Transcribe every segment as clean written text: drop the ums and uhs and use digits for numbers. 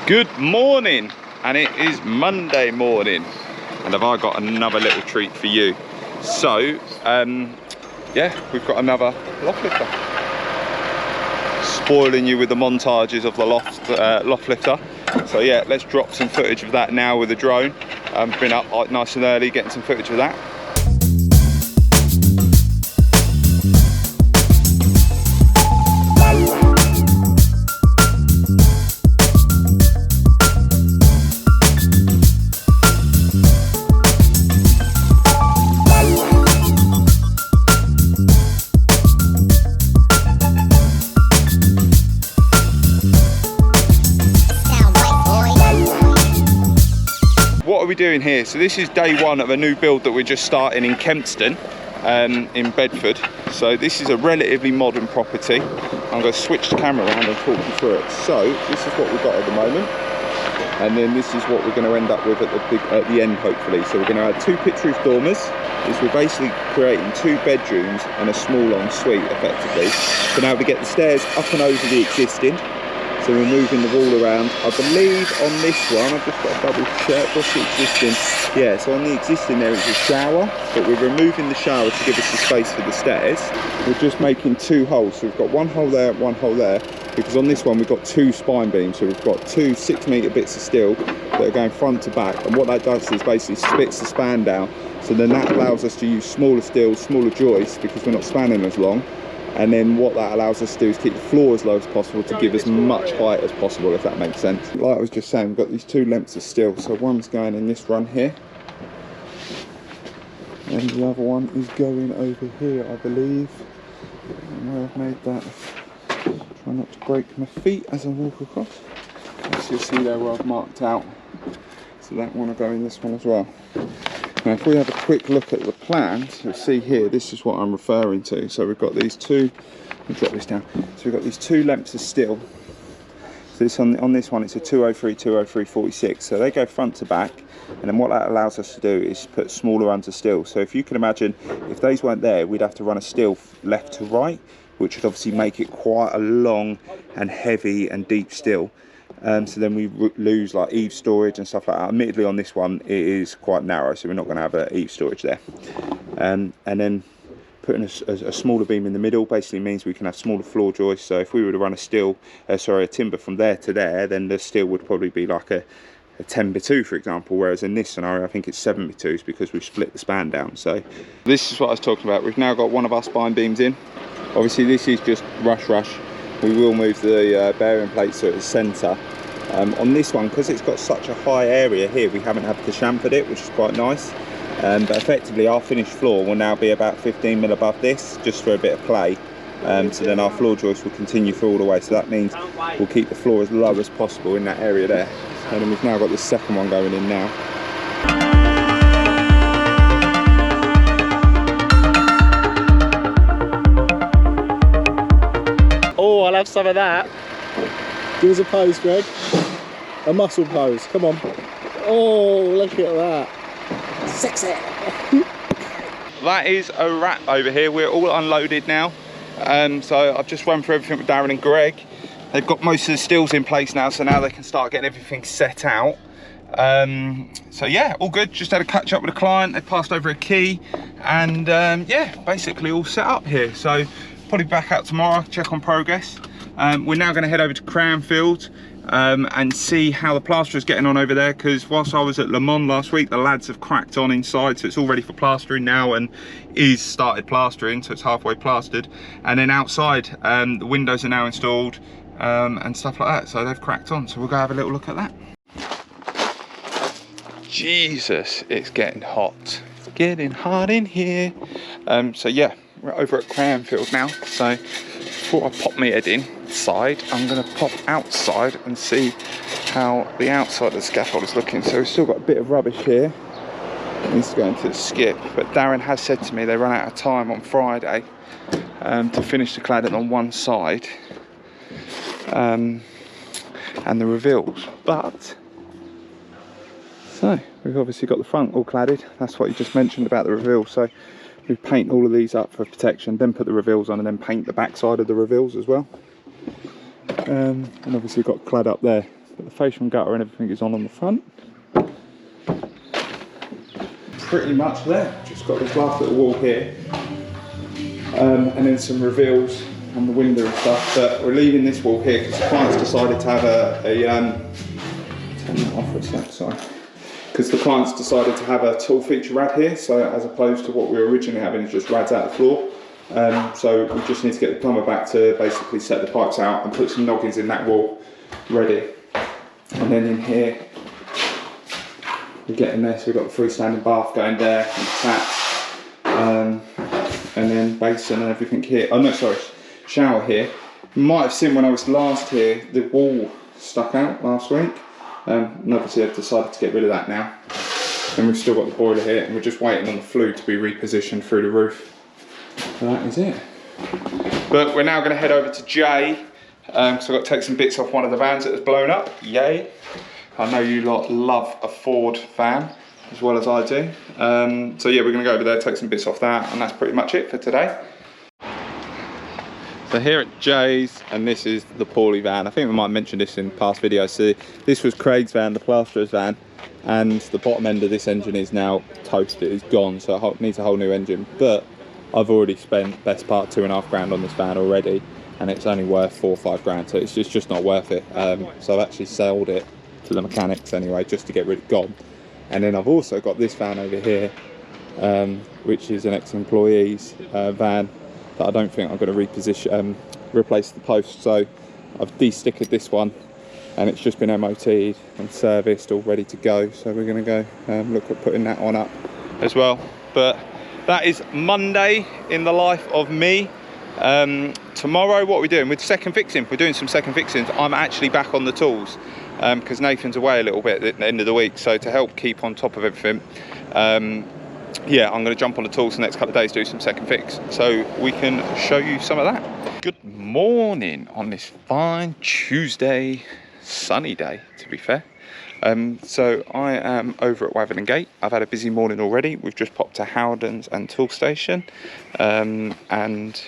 Good morning, and it is Monday morning, and have I got another little treat for you. So, yeah, we've got another loft lifter. Spoiling you with the montages of the loft lifter. So yeah, let's drop some footage of that now with the drone. Been up nice and early, getting some footage of that. What are we doing here? So this is day one of a new build that we're just starting in Kempston, in Bedford. So this is a relatively modern property. I'm going to switch the camera around and talk you through it. So this is what we've got at the moment, and then this is what we're going to end up with at the end, hopefully. So we're going to add 2 pitch roof dormers. We're basically creating 2 bedrooms and a small ensuite, effectively. So now we get the stairs up and over the existing. So we're moving the wall around. I believe on this one, I've just got to double check, what's the existing? Yeah, so on the existing there is a shower, but we're removing the shower to give us the space for the stairs. We're just making 2 holes. So we've got 1 hole there, 1 hole there, because on this one we've got 2 spine beams. So we've got 2 6-metre bits of steel that are going front to back. And what that does is basically splits the span down. So then that allows us to use smaller steel, smaller joists, because we're not spanning as long. And then what that allows us to do is keep the floor as low as possible to give as much height as possible, if that makes sense. Like I was just saying, we've got these 2 lengths of steel. So one's going in this run here, and the other one is going over here, I believe. And where I've made that, try not to break my feet as I walk across. As you'll see there where I've marked out. So that one will go in this one as well. Now if we have a quick look at the plans, you'll see here, this is what I'm referring to. So we've got these 2, let me drop this down. So we've got these 2 lengths of steel. So this on this one, it's a 203, 203, 46. So they go front to back. And then what that allows us to do is put smaller runs of steel. So if you can imagine, if those weren't there, we'd have to run a steel left to right, which would obviously make it quite a long and heavy and deep steel. So then we lose like eave storage and stuff like that. Admittedly on this one it is quite narrow, so we're not going to have a eave storage there. And then putting a smaller beam in the middle basically means we can have smaller floor joists. So if we were to run a timber from there to there, then the steel would probably be like a 10x2 for example, whereas in this scenario I think it's 7x2s because we've split the span down. So this is what I was talking about. We've now got one of our spine beams in. Obviously this is just rush. We will move the bearing plate so it's centre. On this one, because it's got such a high area here, we haven't had to chamfered it, which is quite nice. But effectively our finished floor will now be about 15mm above this, just for a bit of play. So then our floor joist will continue through all the way. So that means we'll keep the floor as low as possible in that area there. And then we've now got this second one going in now. Oh, I'll have some of that. Give us a pose, Greg. A muscle pose, come on. Oh, look at that. Sexy. That is a wrap over here. We're all unloaded now. So I've just run through everything with Darren and Greg. They've got most of the steels in place now, so now they can start getting everything set out. So yeah, all good. Just had a catch up with a client. They passed over a key, and yeah, basically all set up here. So probably back out tomorrow, check on progress. We're now going to head over to Cranfield and see how the plaster is getting on over there, because whilst I was at Le Mans last week, the lads have cracked on inside, so it's all ready for plastering now and is started plastering, so it's halfway plastered. And then outside, the windows are now installed and stuff like that, so they've cracked on. So we'll go have a little look at that. Jesus, it's getting hot. It's getting hot in here. So yeah, we're over at Cranfield now, so before I pop my head inside, I'm going to pop outside and see how the outside of the scaffold is looking. So we've still got a bit of rubbish here. It needs to go into the skip, but Darren has said to me they run out of time on Friday to finish the cladding on one side and the reveals. But so we've obviously got the front all cladded. That's what you just mentioned about the reveal. So we paint all of these up for protection, then put the reveals on, and then paint the back side of the reveals as well. And obviously got clad up there. but the fascia and gutter and everything is on the front. Pretty much there. Just got this last little wall here, and then some reveals on the window and stuff. But we're leaving this wall here because the clients decided to have turn that off for a sec, sorry. Because the clients decided to have a tool feature rad here, so as opposed to what we were originally having, is just rads out the floor. So we just need to get the plumber back to basically set the pipes out and put some noggins in that wall ready. And then in here, we're getting this, we've got the freestanding bath going there, and taps, and then basin and everything here. Oh no, sorry, shower here. You might have seen when I was last here, the wall stuck out last week. And obviously I've decided to get rid of that now. And we've still got the boiler here, and we're just waiting on the flue to be repositioned through the roof. So that is it. But we're now going to head over to Jay, so I've got to take some bits off one of the vans that was blown up. Yay! I know you lot love a Ford van as well as I do. So yeah, we're going to go over there, take some bits off that, and that's pretty much it for today. So here at Jay's, and this is the Paulie van. I think we might have mentioned this in past videos. So this was Craig's van, the plasterer's van, and the bottom end of this engine is now toasted, it's gone, so it needs a whole new engine. But I've already spent best part £2.5 grand on this van already, and it's only worth 4 or 5 grand, so it's just not worth it. So I've actually sold it to the mechanics anyway, just to get rid of it gone. And then I've also got this van over here, which is an ex-employee's van, that I don't think I'm going to reposition, replace the post. So I've de-stickered this one, and it's just been MOT'd and serviced, all ready to go. So we're going to go look at putting that one up as well. But that is Monday in the life of me. Tomorrow, what are we doing? With second fixing, we're doing some second fixings. I'm actually back on the tools because Nathan's away a little bit at the end of the week. So to help keep on top of everything, yeah, I'm going to jump on the tools the next couple of days, do some second fix, so we can show you some of that. Good morning on this fine Tuesday, sunny day to be fair. So I am over at Waverton Gate. I've had a busy morning already. We've just popped to Howden's and Tool Station, and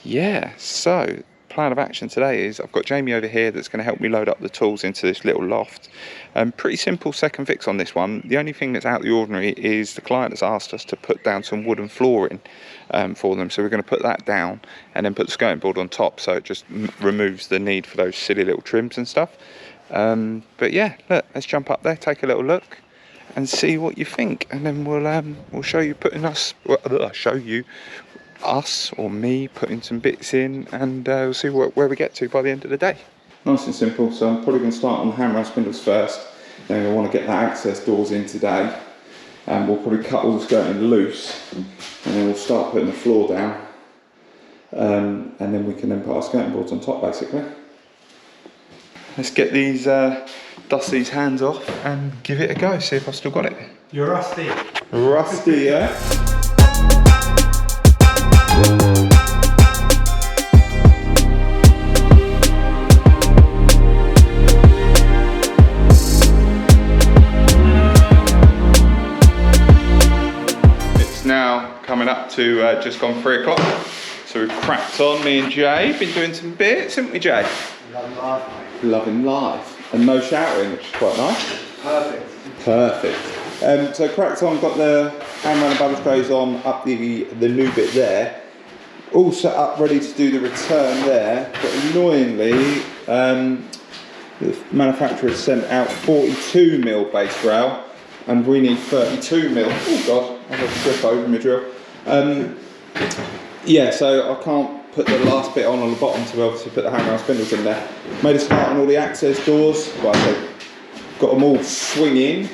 yeah, so plan of action today is I've got Jamie over here that's going to help me load up the tools into this little loft. Pretty simple second fix on this one. The only thing that's out of the ordinary is the client has asked us to put down some wooden flooring for them, so we're going to put that down and then put the skirting board on top, so it just removes the need for those silly little trims and stuff. But yeah, look, let's jump up there, take a little look and see what you think, and then we'll show you us or me putting some bits in, and we'll see where we get to by the end of the day. Nice and simple. So I'm probably going to start on the hammer and spindles first, then I want to get the access doors in today, and we'll probably cut all the skirting loose, and then we'll start putting the floor down, and then we can then put our skirting boards on top basically. Let's get these dust these hands off and give it a go, see if I've still got it. You're rusty. Rusty, yeah? It's now coming up to just gone 3 o'clock, so we've cracked on. Me and Jay been doing some bits, haven't we, Jay? Loving life. Loving life, and no shouting, which is quite nice. Perfect. Perfect. So cracked on, got the hammer and the balustrades on up the new bit there. All set up, ready to do the return there, but annoyingly, the manufacturer sent out 42mm base rail, and we need 32mm. Oh god, I've got to trip over my drill. Yeah, so I can't put the last bit on the bottom to be able to put the hammer and spindles in there. Made a start on all the access doors, well, got them all swinging,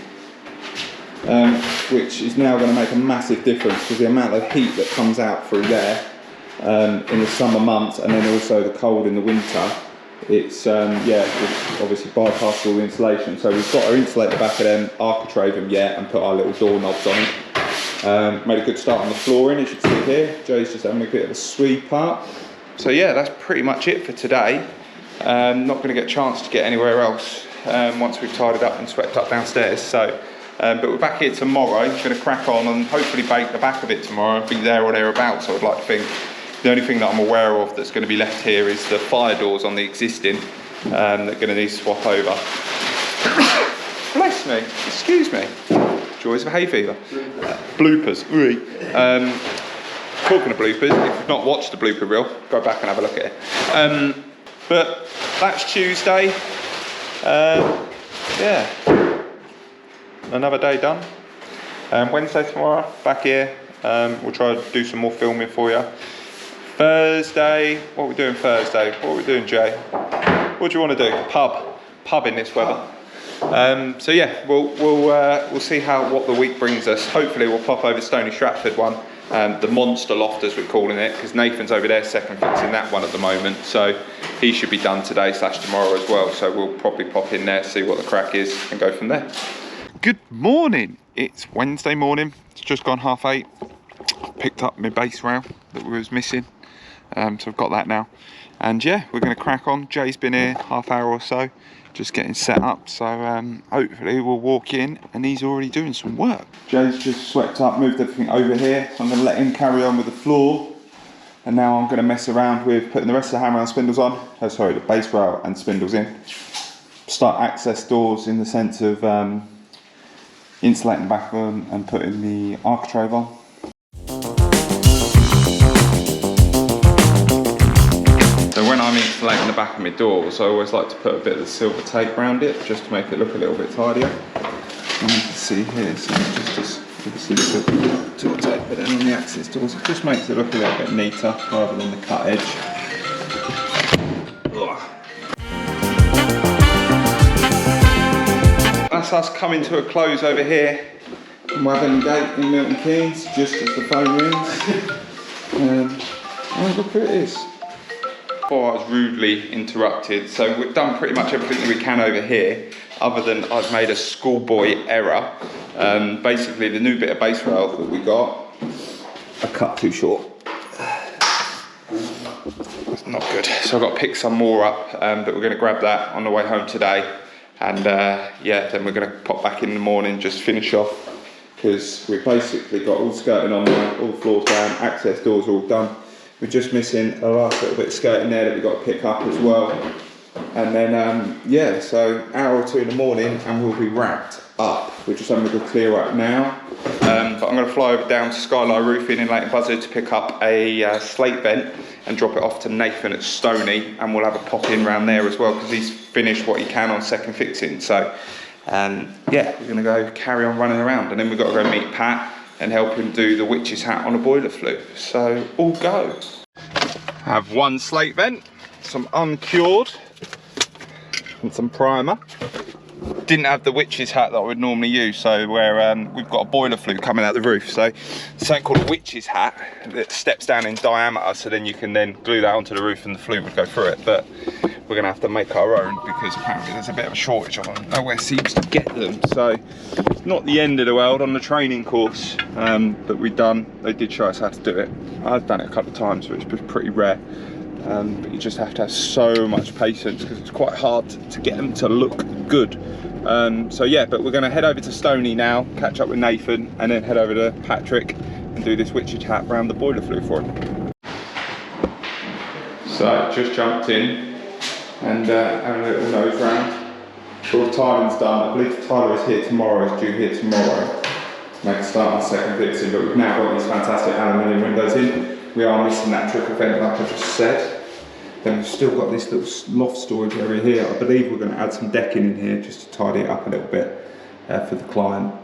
which is now going to make a massive difference because the amount of heat that comes out through there in the summer months, and then also the cold in the winter, it's it's obviously bypassed all the insulation. So we've got to insulate the back of them, architrave them yet, and put our little door knobs on them. Made a good start on the flooring, as you can see here. Joe's just having a bit of a sweep up. So yeah, that's pretty much it for today. Not going to get a chance to get anywhere else once we've tidied up and swept up downstairs. So, but we're back here tomorrow. Going to crack on and hopefully bake the back of it tomorrow. I'll be there or thereabouts, I would like to think. The only thing that I'm aware of that's going to be left here is the fire doors on the existing. that are going to need to swap over. Bless me, excuse me. Joys of hay fever. Bloopers. Talking of bloopers, if you've not watched the blooper reel, go back and have a look at it. But that's Tuesday. Yeah, another day done. Wednesday tomorrow, back here. We'll try to do some more filming for you. Thursday, what are we doing Thursday? What are we doing, Jay? What do you want to do? Pub in this weather. So yeah, we'll see what the week brings us. Hopefully we'll pop over Stony Stratford one, the monster loft as we're calling it, because Nathan's over there second fixing that one at the moment. So he should be done today / tomorrow as well. So we'll probably pop in there, see what the crack is, and go from there. Good morning. It's Wednesday morning. It's just gone 8:30. Picked up my base rail that we was missing. So I've got that now. And yeah, we're going to crack on. Jay's been here half hour or so, just getting set up. So hopefully we'll walk in and he's already doing some work. Jay's just swept up, moved everything over here. So I'm going to let him carry on with the floor. And now I'm going to mess around with putting the rest of the hammer and spindles on. Oh, sorry, the base rail and spindles in. Start access doors in the sense of insulating the back of them and putting the architrave on. So when I'm insulating the back of my doors, I always like to put a bit of the silver tape around it, just to make it look a little bit tidier. And you can see here, so it's just obviously silver tape, but then on the access doors, it just makes it look a little bit neater rather than the cut edge. That's us coming to a close over here on Waverley Gate in Milton Keynes, just as the phone rings. And look who it is. Before I was rudely interrupted, so we've done pretty much everything that we can over here, other than I've made a schoolboy error. Basically, the new bit of base rail that we got, I cut too short. It's not good. So I've got to pick some more up, but we're going to grab that on the way home today. And yeah, then we're going to pop back in the morning, just finish off, because we've basically got all skirting on there, all the floors down, access doors all done. We're just missing a last little bit of skirting there that we've got to pick up as well. And then, yeah, so hour or two in the morning and we'll be wrapped up. We're just having a good clear up now. But I'm going to fly over down to Skyline Roofing in Leighton Buzzard to pick up a slate vent and drop it off to Nathan at Stony, and we'll have a pop in round there as well, because he's finished what he can on second fixing. So yeah, we're going to go carry on running around, and then we've got to go meet Pat and help him do the witch's hat on a boiler flue. So all go. Have one slate vent, some uncured, and some primer. Didn't have the witch's hat that I would normally use, so we've got a boiler flue coming out the roof. So something called a witch's hat that steps down in diameter, so then you can then glue that onto the roof and the flue would go through it. But we're gonna have to make our own, because apparently there's a bit of a shortage of them. Nowhere seems to get them. So it's not the end of the world on the training course that we've done. They did show us how to do it. I've done it a couple of times, but it's pretty rare. But you just have to have so much patience, because it's quite hard to get them to look good. So yeah, but we're going to head over to Stony now, catch up with Nathan, and then head over to Patrick and do this witch's hat around the boiler flue for him. So just jumped in and having a little nose round. All the tiling's done. I believe the tiler is here tomorrow, is due here tomorrow. Make a start on second fixing, but we've now got these fantastic aluminium windows in. We are missing that triple vent like I just said. Then we've still got this little loft storage area here. I believe we're going to add some decking in here just to tidy it up a little bit for the client.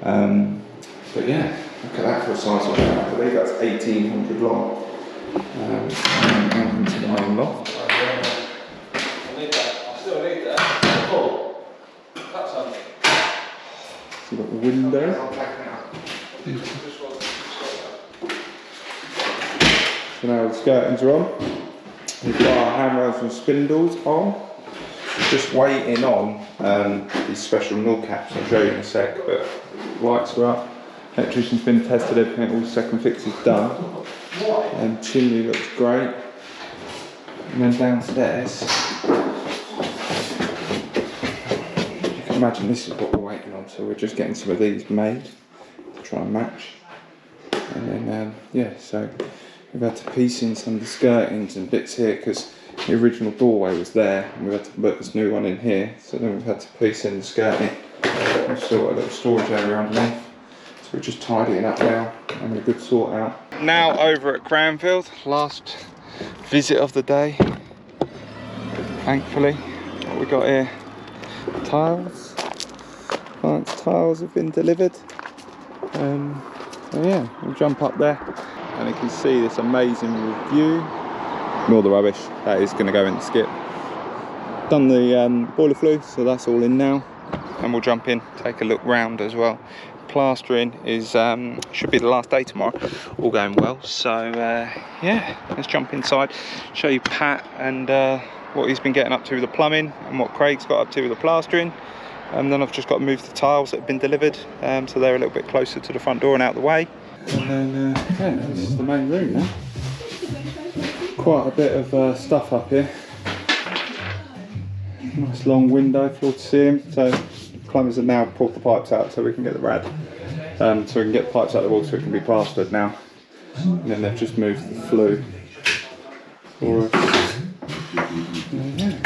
But yeah, look at that for a size of that. I believe that's 1800 long. Into the main loft. I need that. I still need that. Oh, cut something. So you've got the window. So now the skirtings are on. We've got our handrails and spindles on. Just waiting on these special null caps. I'll show you in a sec, but lights are up. Electrician's been tested, everything, all the second fix is done. And chimney looks great. And then downstairs, you can imagine this is what we're waiting on. So we're just getting some of these made to try and match. And then, yeah, so we've had to piece in some of the skirtings and bits here, because the original doorway was there, and we had to put this new one in here. So then we've had to piece in the skirting. We've still got a little storage area underneath. So we're just tidying up now, having a good sort out. Now over at Cranfield, last visit of the day. Thankfully, what we got here, tiles. Client's tiles have been delivered. So yeah, we'll jump up there and you can see this amazing view. Ignore the rubbish, that is going to go in the skip. Done the boiler flue, so that's all in now. And we'll jump in, take a look round as well. Plastering is should be the last day tomorrow, all going well. So yeah, let's jump inside, show you Pat and what he's been getting up to with the plumbing and what Craig's got up to with the plastering. And then I've just got to move the tiles that have been delivered, so they're a little bit closer to the front door and out the way. And then yeah, this is the main room now. Quite a bit of stuff up here. Nice long window for all to see him. So plumbers have now pulled the pipes out so we can get the rad. So we can get the pipes out of the wall so it can be plastered now. And then they've just moved the flue for us. Yeah.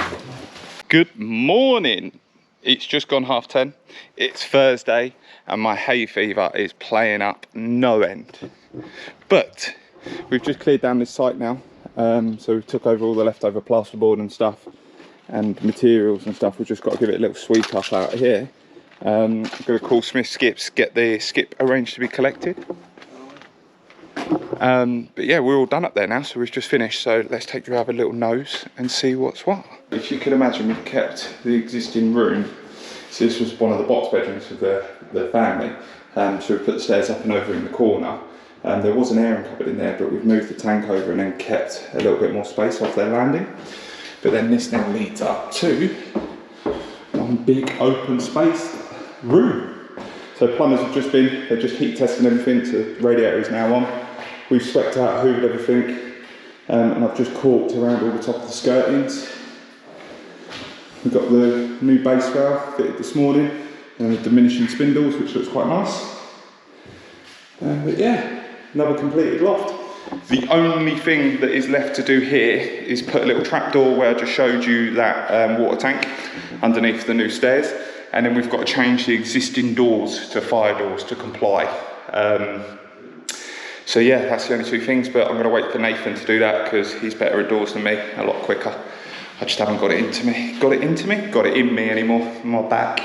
Good morning. It's just gone 10:30. It's Thursday and my hay fever is playing up no end. But we've just cleared down this site now. So we took over all the leftover plasterboard and stuff and materials and stuff. We've just got to give it a little sweep up out of here. I'm going to call Smith Skips, get the skip arranged to be collected. But yeah, we're all done up there now, so we've just finished. So let's take you have a little nose and see what's what. If you could imagine, we've kept the existing room. So this was one of the box bedrooms for the family. So we put the stairs up and over in the corner. There was an airing cupboard in there, but we've moved the tank over and then kept a little bit more space off their landing. But then this now leads up to one big open space room. So plumbers have just been, they're just heat testing everything, so the radiator is now on. We've swept out, hoovered everything, and I've just caulked around all the top of the skirtings. We've got the new base rail fitted this morning, and the diminishing spindles, which looks quite nice. But yeah, another completed loft. The only thing that is left to do here is put a little trapdoor where I just showed you that water tank underneath the new stairs, and then we've got to change the existing doors to fire doors to comply. So yeah, that's the only two things, but I'm going to wait for Nathan to do that because he's better at doors than me, a lot quicker. I just haven't got it in me anymore, on my back.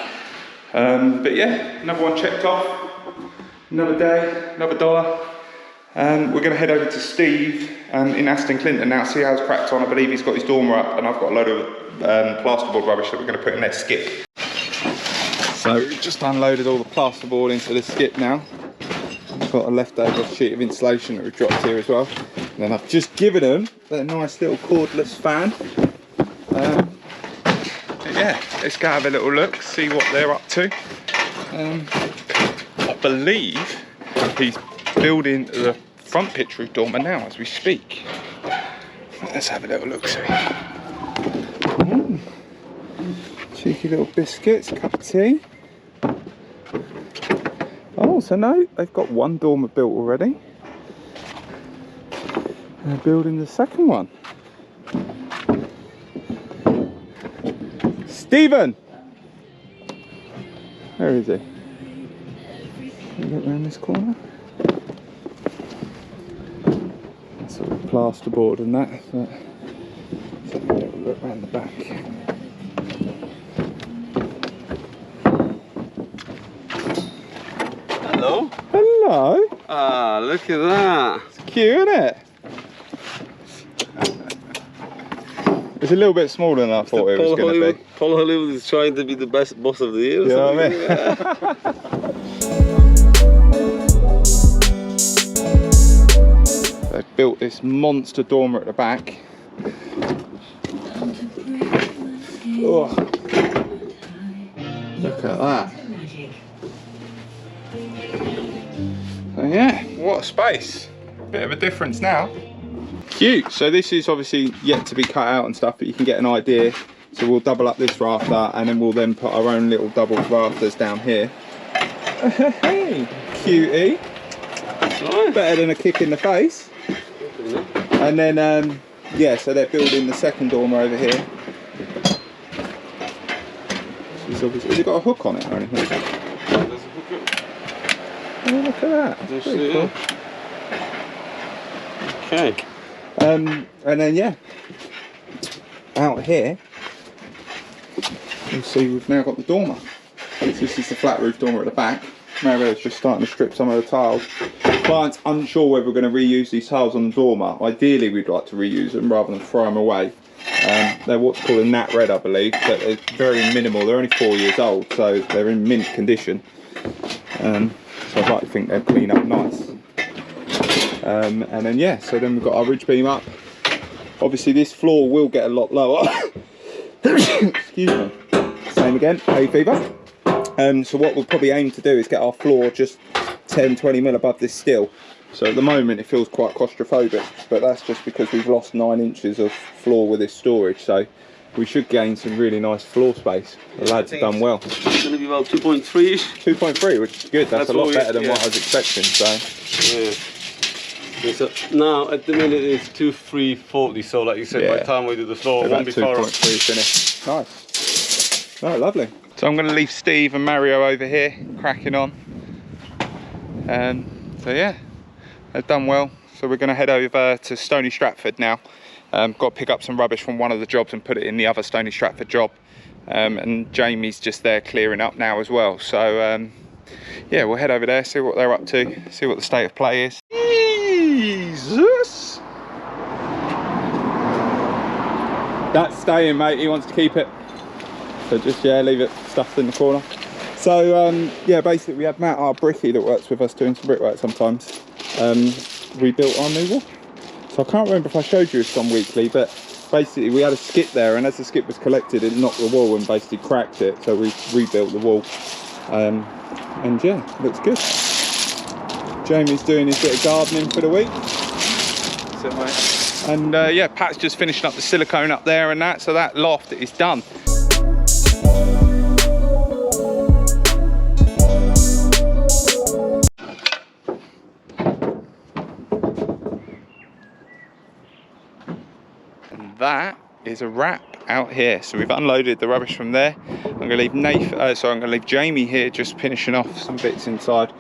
But yeah, another one checked off, another day, another dollar. We're going to head over to Steve in Aston Clinton now, see how it's cracked on. I believe he's got his dormer up, and I've got a load of plasterboard rubbish that we're going to put in their skip. So we've just unloaded all the plasterboard into the skip now. I've got a leftover sheet of insulation that we've dropped here as well. And then I've just given them a nice little cordless fan. Yeah, let's go have a little look, see what they're up to. I believe he's building the front pitch roof dormer now as we speak. Let's have a little look, see. Cheeky little biscuits, cup of tea. Oh, so no, they've got one dormer built already. They're building the second one. Stephen! Where is he? Can we get around this corner? Sort of plasterboard and that, but let's have a little look around the back. Hello? Hello! Ah, look at that. It's cute, isn't it? It's a little bit smaller than I thought it was going to be. Paul Hollywood is trying to be the best boss of the year. You know what I mean? They've built this monster dormer at the back. Oh, look at that. So yeah, what a space. Bit of a difference now. Cute. So this is obviously yet to be cut out and stuff, but you can get an idea. So we'll double up this rafter and then we'll then put our own little double rafters down here. Hey, cutie. Better than a kick in the face. And then yeah, so they're building the second dormer over here. It's obviously, has it got a hook on it or anything? There's a hook. Oh, look at that. That's pretty cool. Okay. And then yeah, out here you'll see we've now got the dormer. This is the flat roof dormer at the back. Mario's just starting to strip some of the tiles. Client's unsure whether we're going to reuse these tiles on the dormer. Ideally we'd like to reuse them rather than throw them away. They're what's called a nat red, I believe, but they're very minimal. They're only 4 years old, so they're in mint condition. So I'd like to think they'll clean up nice. And then yeah, so then we've got our ridge beam up. Obviously this floor will get a lot lower. Excuse me. Same again, hay fever. So what we'll probably aim to do is get our floor just 10-20 mil above this still. So at the moment it feels quite claustrophobic, but that's just because we've lost 9 inches of floor with this storage. So we should gain some really nice floor space. The lads have done well. It's going to be about 2.3-ish. 2.3, which is good. That's a lot better than what I was expecting. So yeah. So now at the minute it's 2.340. So like you said, by the time we do the floor, it won't be far off. 2.3 finish. Nice. Oh, lovely. So I'm going to leave Steve and Mario over here cracking on. So yeah, they've done well. So we're going to head over to Stony Stratford now. Got to pick up some rubbish from one of the jobs and put it in the other Stony Stratford job. And Jamie's just there clearing up now as well. So yeah, we'll head over there, see what they're up to, see what the state of play is. Jesus! That's staying, mate. He wants to keep it. So just, yeah, leave it stuffed in the corner. So yeah, basically we had Matt, our brickie that works with us doing some brickwork sometimes, rebuilt our new wall. So I can't remember if I showed you this on weekly, but basically we had a skip there, and as the skip was collected it knocked the wall and basically cracked it, so we rebuilt the wall. And yeah, looks good. Jamie's doing his bit of gardening for the week. So, and yeah, Pat's just finishing up the silicone up there and that, so that loft is done. And that is a wrap out here. So we've unloaded the rubbish from there. I'm going to leave I'm going to leave Jamie here just finishing off some bits inside.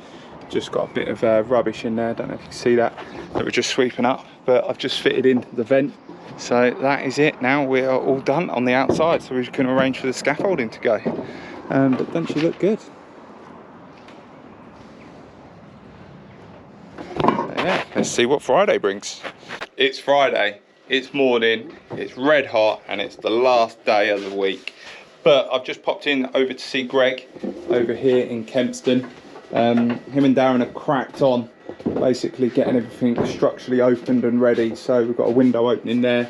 Just got a bit of rubbish in there, don't know if you can see that we're just sweeping up, but I've just fitted in the vent. So that is it. Now we are all done on the outside, so we can arrange for the scaffolding to go. But don't you look good? So yeah, let's see what Friday brings. It's Friday, it's morning, it's red hot, and it's the last day of the week. But I've just popped in over to see Greg over here in Kempston. Him and Darren have cracked on, basically getting everything structurally opened and ready. So we've got a window opening there.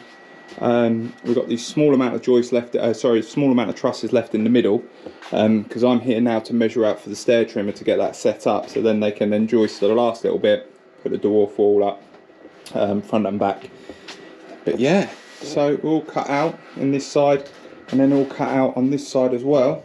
We've got these small amount of joists left, small amount of trusses left in the middle, because I'm here now to measure out for the stair trimmer to get that set up, so then they can then joist the last little bit, put the dwarf wall up, front and back. But yeah, so we're all cut out in this side, and then all cut out on this side as well.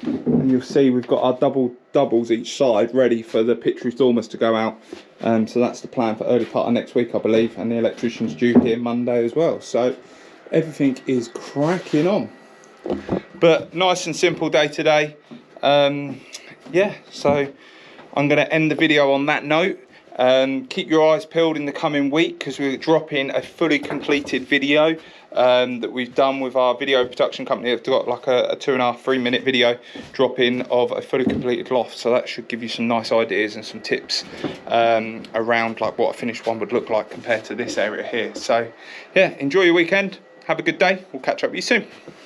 And you'll see we've got our doubles each side ready for the pitch roof dormers to go out. So that's the plan for early part of next week, I believe, and the electrician's due here Monday as well. So everything is cracking on. But nice and simple day today. Yeah, so I'm going to end the video on that note. Keep your eyes peeled in the coming week, because we're dropping a fully completed video that we've done with our video production company. They've got like a 2.5-3 minute video drop-in of a fully completed loft, so that should give you some nice ideas and some tips around like what a finished one would look like compared to this area here. So yeah, enjoy your weekend, have a good day, we'll catch up with you soon.